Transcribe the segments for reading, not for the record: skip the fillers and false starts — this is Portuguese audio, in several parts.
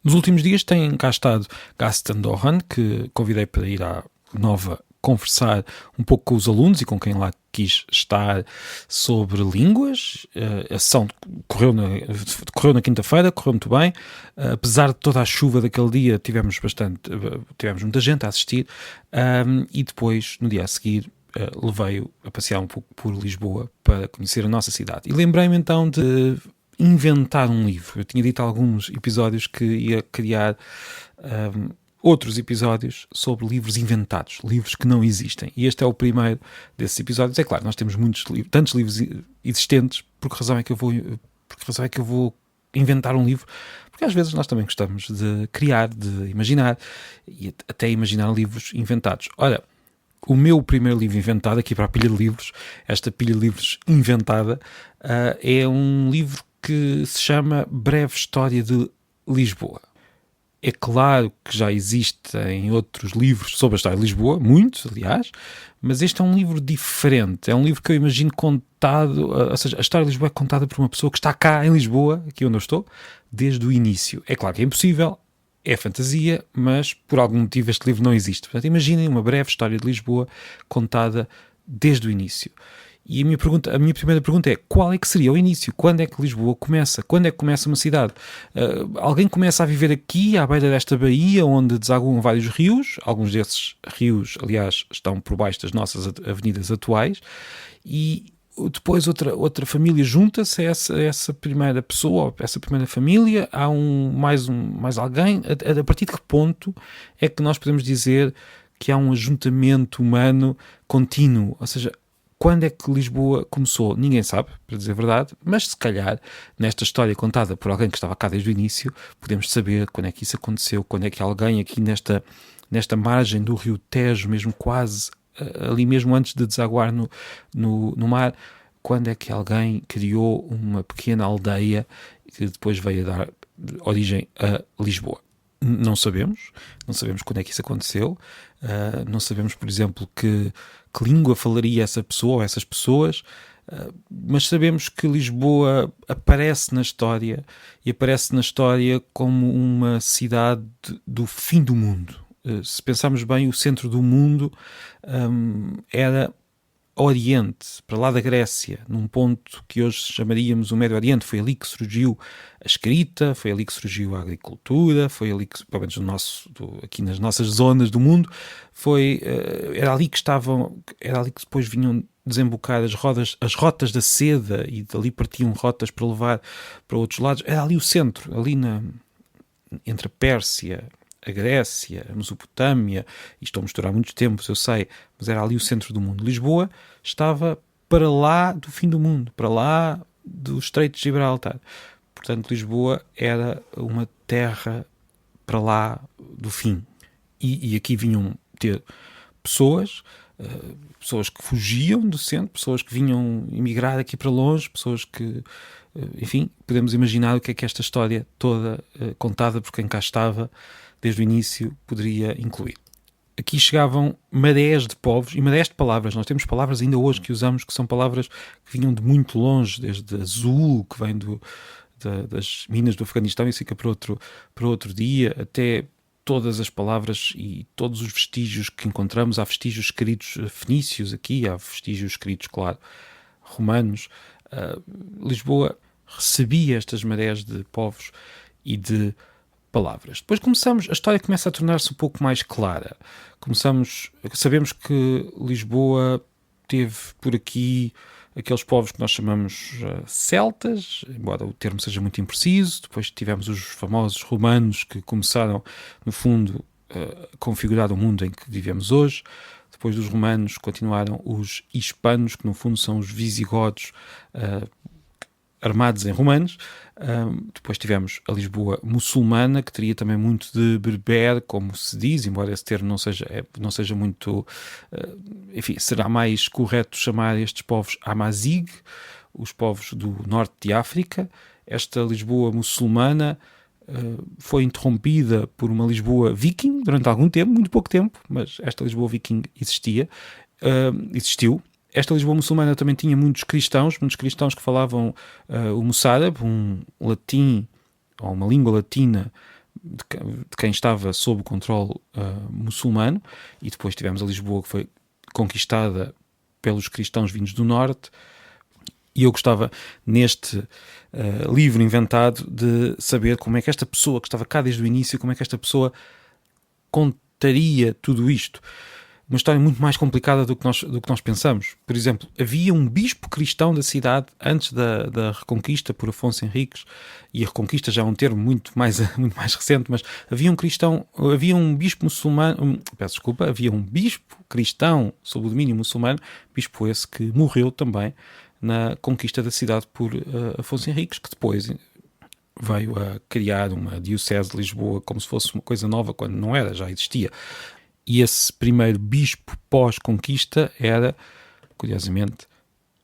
Nos últimos dias tem cá estado Gaston Dohan, que convidei para ir à Nova conversar um pouco com os alunos e com quem lá quis estar sobre línguas. A sessão correu na quinta-feira, correu muito bem. Apesar de toda a chuva daquele dia, tivemos muita gente a assistir. E depois, no dia a seguir, levei-o a passear um pouco por Lisboa para conhecer a nossa cidade. E lembrei-me então de inventar um livro. Eu tinha dito há alguns episódios que ia criar outros episódios sobre livros inventados, livros que não existem. E este é o primeiro desses episódios. É claro, nós temos tantos livros existentes, por que razão é que eu vou inventar um livro? Porque às vezes nós também gostamos de criar, de imaginar, e até imaginar livros inventados. Ora, o meu primeiro livro inventado, aqui para a pilha de livros, esta pilha de livros inventada, é um livro que se chama Breve História de Lisboa. É claro que já existem outros livros sobre a história de Lisboa, muitos, aliás, mas este é um livro diferente. É um livro que eu imagino contado, ou seja, a história de Lisboa é contada por uma pessoa que está cá em Lisboa, aqui onde eu estou, desde o início. É claro que é impossível, é fantasia, mas por algum motivo este livro não existe. Portanto, imaginem uma breve história de Lisboa contada desde o início. E a minha primeira pergunta é: qual é que seria o início? Quando é que Lisboa começa? Quando é que começa uma cidade? Alguém começa a viver aqui, à beira desta baía, onde desaguam vários rios. Alguns desses rios, aliás, estão por baixo das nossas avenidas atuais. E depois outra família junta-se a essa primeira pessoa, a essa primeira família. Há mais alguém. A partir de que ponto é que nós podemos dizer que há um ajuntamento humano contínuo? Ou seja, quando é que Lisboa começou? Ninguém sabe, para dizer a verdade, mas se calhar, nesta história contada por alguém que estava cá desde o início, podemos saber quando é que isso aconteceu, quando é que alguém aqui nesta margem do rio Tejo, mesmo quase ali mesmo antes de desaguar no mar, quando é que alguém criou uma pequena aldeia que depois veio a dar origem a Lisboa. Não sabemos quando é que isso aconteceu, não sabemos, por exemplo, que língua falaria essa pessoa ou essas pessoas, mas sabemos que Lisboa aparece na história, e aparece na história como uma cidade do fim do mundo. Se pensarmos bem, o centro do mundo era Oriente, para lá da Grécia, num ponto que hoje chamaríamos o Médio Oriente. Foi ali que surgiu a escrita, foi ali que surgiu a agricultura, foi ali que, pelo menos aqui nas nossas zonas do mundo, era ali que depois vinham desembocar as rotas da seda, e dali partiam rotas para levar para outros lados. Era ali o centro, ali entre a Pérsia, a Grécia, a Mesopotâmia, e estou a misturar muitos tempos, eu sei, mas era ali o centro do mundo. Lisboa estava para lá do fim do mundo, para lá do Estreito de Gibraltar. Portanto, Lisboa era uma terra para lá do fim. E aqui vinham ter pessoas que fugiam do centro, pessoas que vinham emigrar aqui para longe, pessoas que, enfim, podemos imaginar o que é que esta história toda contada por quem cá estava desde o início poderia incluir. Aqui chegavam marés de povos e marés de palavras. Nós temos palavras ainda hoje que usamos, que são palavras que vinham de muito longe, desde azul, que vem das minas do Afeganistão, e fica para outro dia, até todas as palavras e todos os vestígios que encontramos. Há vestígios escritos fenícios aqui, há vestígios escritos, claro, romanos. Lisboa recebia estas marés de povos e de palavras. Depois a história começa a tornar-se um pouco mais clara. Sabemos que Lisboa teve por aqui aqueles povos que nós chamamos celtas, embora o termo seja muito impreciso. Depois tivemos os famosos romanos, que começaram, no fundo, a configurar o mundo em que vivemos hoje. Depois dos romanos continuaram os hispanos, que no fundo são os visigodos armados em romanos. Depois tivemos a Lisboa muçulmana, que teria também muito de berber, como se diz, embora esse termo não seja muito... enfim, será mais correto chamar estes povos Amazigh, os povos do norte de África. Esta Lisboa muçulmana foi interrompida por uma Lisboa viking durante algum tempo, muito pouco tempo, mas esta Lisboa viking existiu. Esta Lisboa muçulmana também tinha muitos cristãos que falavam o moçárabe, um latim, ou uma língua latina de quem estava sob o controle muçulmano, e depois tivemos a Lisboa, que foi conquistada pelos cristãos vindos do norte. E eu gostava, neste livro inventado, de saber como é que esta pessoa que estava cá desde o início, como é que esta pessoa contaria tudo isto. Uma história muito mais complicada do que nós pensamos. Por exemplo, havia um bispo cristão da cidade antes da Reconquista por Afonso Henriques, e a Reconquista já é um termo muito mais recente, mas havia um bispo muçulmano, havia um bispo cristão sob o domínio muçulmano, bispo esse que morreu também na conquista da cidade por Afonso Henriques, que depois veio a criar uma diocese de Lisboa como se fosse uma coisa nova, quando não era, já existia. E esse primeiro bispo pós-conquista era, curiosamente,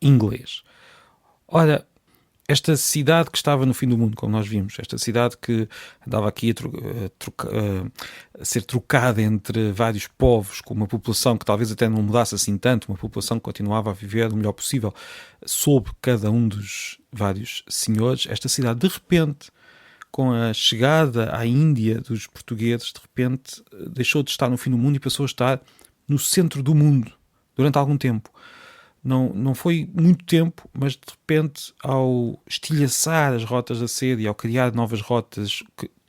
inglês. Ora, esta cidade que estava no fim do mundo, como nós vimos, esta cidade que andava aqui a ser trocada entre vários povos, com uma população que talvez até não mudasse assim tanto, uma população que continuava a viver o melhor possível sob cada um dos vários senhores, esta cidade, de repente, com a chegada à Índia dos portugueses, de repente deixou de estar no fim do mundo e passou a estar no centro do mundo durante algum tempo. Não foi muito tempo, mas de repente, ao estilhaçar as rotas da seda e ao criar novas rotas,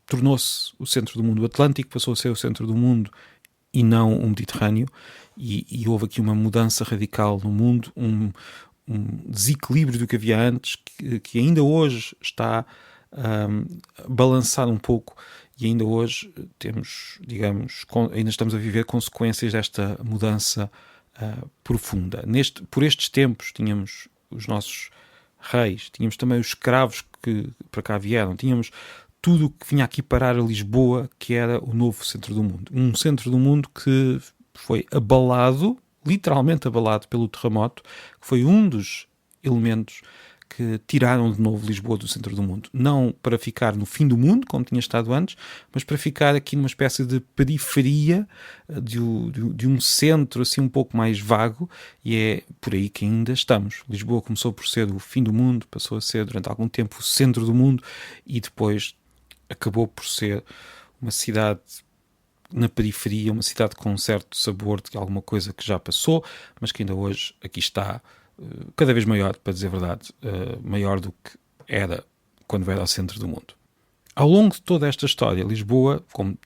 tornou-se o centro do mundo. O Atlântico passou a ser o centro do mundo e não o Mediterrâneo, e houve aqui uma mudança radical no mundo, um desequilíbrio do que havia antes, que ainda hoje está balançar um pouco, e ainda hoje temos, digamos, ainda estamos a viver consequências desta mudança profunda. Por estes tempos tínhamos os nossos reis, tínhamos também os escravos que para cá vieram, tínhamos tudo o que vinha aqui parar a Lisboa, que era o novo centro do mundo. Um centro do mundo que foi abalado, literalmente abalado pelo terremoto, que foi um dos elementos que tiraram de novo Lisboa do centro do mundo. Não para ficar no fim do mundo, como tinha estado antes, mas para ficar aqui numa espécie de periferia de um centro assim um pouco mais vago, e é por aí que ainda estamos. Lisboa começou por ser o fim do mundo, passou a ser durante algum tempo o centro do mundo, e depois acabou por ser uma cidade na periferia, uma cidade com um certo sabor de alguma coisa que já passou, mas que ainda hoje aqui está, cada vez maior, para dizer a verdade, maior do que era quando era ao centro do mundo. Ao longo de toda esta história, Lisboa, como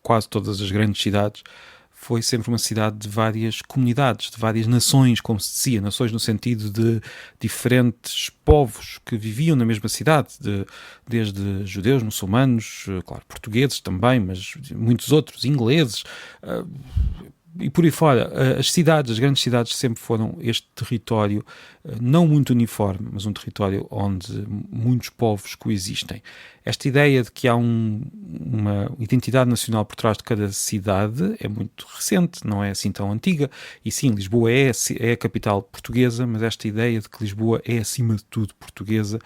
quase todas as grandes cidades, foi sempre uma cidade de várias comunidades, de várias nações, como se dizia, nações no sentido de diferentes povos que viviam na mesma cidade, desde judeus, muçulmanos, claro, portugueses também, mas muitos outros, ingleses, e por aí fora. As grandes cidades sempre foram este território não muito uniforme, mas um território onde muitos povos coexistem. Esta ideia de que há uma identidade nacional por trás de cada cidade é muito recente, não é assim tão antiga. E sim, Lisboa é a capital portuguesa, mas esta ideia de que Lisboa é acima de tudo portuguesa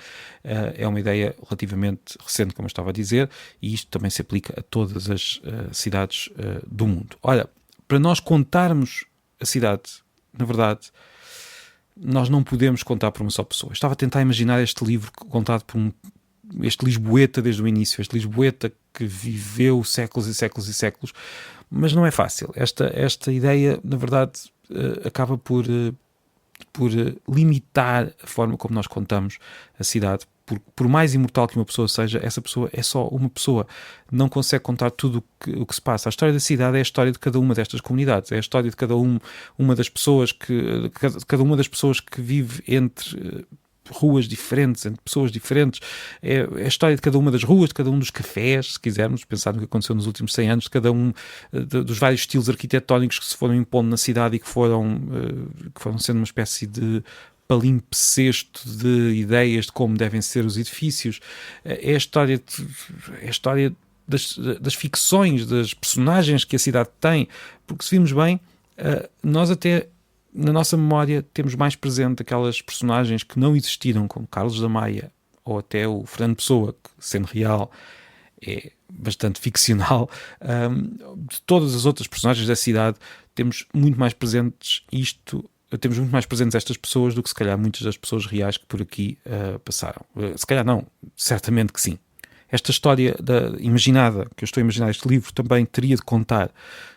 é uma ideia relativamente recente, como eu estava a dizer, e isto também se aplica a todas as cidades do mundo. Olha, para nós contarmos a cidade, na verdade, nós não podemos contar por uma só pessoa. Estava a tentar imaginar este livro contado por este lisboeta desde o início, este lisboeta que viveu séculos e séculos e séculos, mas não é fácil. Esta ideia, na verdade, acaba por limitar a forma como nós contamos a cidade. Por mais imortal que uma pessoa seja, essa pessoa é só uma pessoa. Não consegue contar tudo o que se passa. A história da cidade é a história de cada uma destas comunidades. É a história de uma das pessoas cada uma das pessoas que vive entre ruas diferentes, entre pessoas diferentes. É a história de cada uma das ruas, de cada um dos cafés, se quisermos pensar no que aconteceu nos últimos 100 anos, de cada um dos vários estilos arquitetónicos que se foram impondo na cidade e que foram sendo uma espécie de palimpsesto de ideias de como devem ser os edifícios. É a história das ficções, das personagens que a cidade tem, porque se vimos bem, nós até na nossa memória temos mais presente aquelas personagens que não existiram, como Carlos da Maia ou até o Fernando Pessoa, que, sendo real, é bastante ficcional. De todas as outras personagens da cidade temos muito mais presentes estas pessoas do que se calhar muitas das pessoas reais que por aqui passaram. Se calhar não, certamente que sim. esta história imaginada, que eu estou a imaginar, este livro também teria de contar,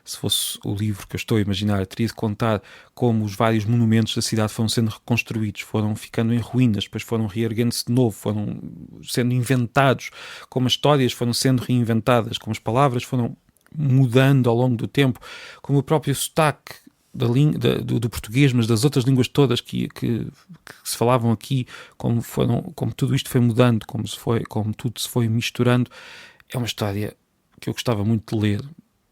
se fosse o livro que eu estou a imaginar, teria de contar como os vários monumentos da cidade foram sendo reconstruídos, foram ficando em ruínas, depois foram reerguendo-se de novo, foram sendo inventados, como as histórias foram sendo reinventadas, como as palavras foram mudando ao longo do tempo, como o próprio sotaque do português, mas das outras línguas todas que se falavam aqui, como tudo isto foi mudando, como tudo se foi misturando. É uma história que eu gostava muito de ler,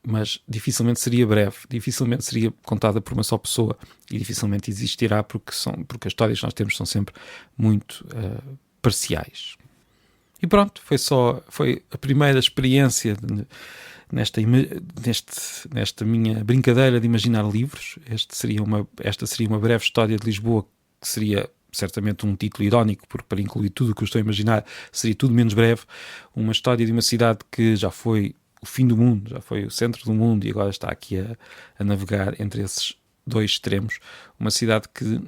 mas dificilmente seria breve, dificilmente seria contada por uma só pessoa e dificilmente existirá porque as histórias que nós temos são sempre muito parciais. E pronto, foi a primeira experiência nesta minha brincadeira de imaginar livros. Esta seria uma breve história de Lisboa, que seria certamente um título irónico, porque para incluir tudo o que eu estou a imaginar seria tudo menos breve. Uma história de uma cidade que já foi o fim do mundo, já foi o centro do mundo e agora está aqui a navegar entre esses dois extremos. Uma cidade que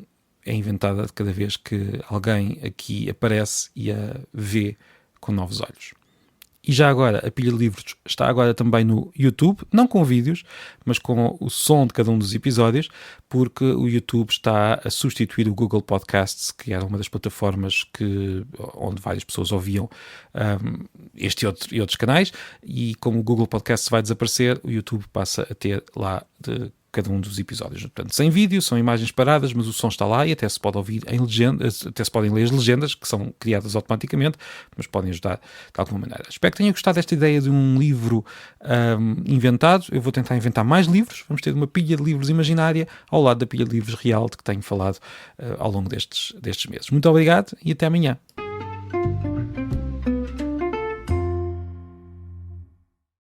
é inventada de cada vez que alguém aqui aparece e a vê com novos olhos. E já agora, a Pilha de Livros está agora também no YouTube, não com vídeos, mas com o som de cada um dos episódios, porque o YouTube está a substituir o Google Podcasts, que era uma das plataformas onde várias pessoas ouviam este e outros canais, e como o Google Podcasts vai desaparecer, o YouTube passa a ter lá de cada um dos episódios. Portanto, sem vídeo, são imagens paradas, mas o som está lá e até se pode ouvir em legendas, até se podem ler as legendas, que são criadas automaticamente, mas podem ajudar de alguma maneira. Espero que tenham gostado desta ideia de um livro inventado. Eu vou tentar inventar mais livros. Vamos ter uma pilha de livros imaginária ao lado da pilha de livros real de que tenho falado ao longo destes meses. Muito obrigado e até amanhã.